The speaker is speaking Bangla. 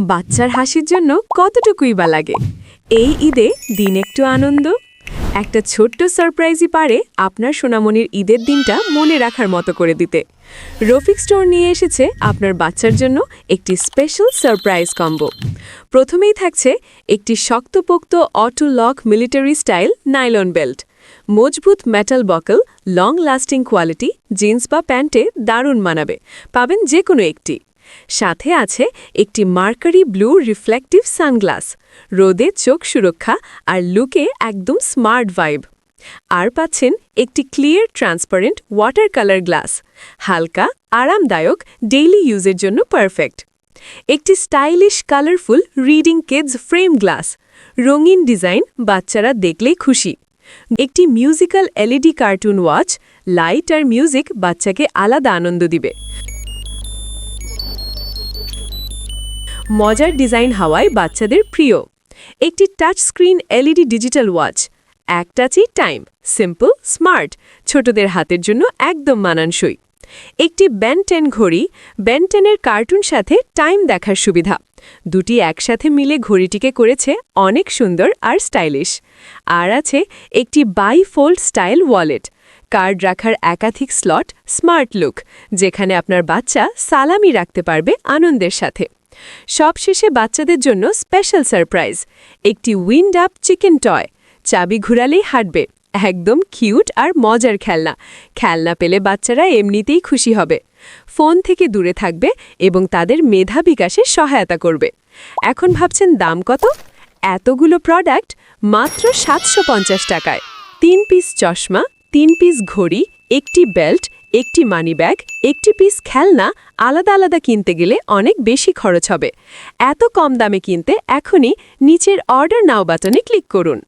বাচ্চার হাসির জন্য কতটুকুই বা লাগে। এই ঈদে দিন একটু আনন্দ, একটা ছোট্ট সারপ্রাইজই পারে আপনার সোনামণির ঈদের দিনটা মনে রাখার মতো করে দিতে। রফিক স্টোর নিয়ে এসেছে আপনার বাচ্চার জন্য একটি স্পেশাল সারপ্রাইজ কম্বো। প্রথমেই থাকছে একটি শক্তপোক্ত auto lock military style nylon belt, মজবুত metal buckle, long lasting quality, jeans বা প্যান্টে দারুণ মানাবে, পাবেন যে কোনো একটি। সাথে আছে একটি মার্কারি ব্লু রিফ্লেকটিভ সানগ্লাস, রোদে চোখ সুরক্ষা আর লুকে একদম স্মার্ট ভাইব। আর পাচ্ছেন একটি clear transparent water colour glass, হালকা আরামদায়ক ডেইলি ইউজের জন্য পারফেক্ট। একটি stylish colourful reading kids frame glass, রঙিন ডিজাইন, বাচ্চারা দেখলেই খুশি। একটি musical LED cartoon watch, light আর মিউজিক বাচ্চাকে আলাদা আনন্দ দিবে। মজার ডিজাইন হাওয়ায় বাচ্চাদের প্রিয় একটি touch screen LED digital watch, এক টাচই টাইম, সিম্পল স্মার্ট, ছোটদের হাতের জন্য একদম মানানসই। একটি বেন 10 ঘড়ি, বেন 10-এর কার্টুন সাথে টাইম দেখার সুবিধা, দুটি একসাথে মিলে ঘড়িটিকে করেছে অনেক সুন্দর আর স্টাইলিশ। আর আছে একটি বাই-ফোল্ড স্টাইল ওয়ালেট, কার্ড রাখার একাধিক স্লট, স্মার্ট লুক, যেখানে আপনার বাচ্চা সালামি রাখতে পারবে আনন্দের সাথে। সবশেষে বাচ্চাদের জন্য স্পেশাল সারপ্রাইজ, একটি উইন্ড আপ চিকেন টয়, চাবি ঘুরালেই হাঁটবে, একদম কিউট আর মজার খেলনা। খেলনা পেলে বাচ্চারা এমনিতেই খুশি হবে, ফোন থেকে দূরে থাকবে এবং তাদের মেধা বিকাশে সহায়তা করবে। এখন ভাবছেন দাম কত? এতগুলো প্রোডাক্ট মাত্র 750 টাকায়। 3 পিস চশমা, 3 পিস ঘড়ি, একটি বেল্ট, একটি মানি ব্যাগ, একটি পিস খেলনা আলাদা আলাদা কিনতে গেলে অনেক বেশি খরচ হবে। এত কম দামে কিনতে এখনই নিচের অর্ডার নাও বাটনে ক্লিক করুন।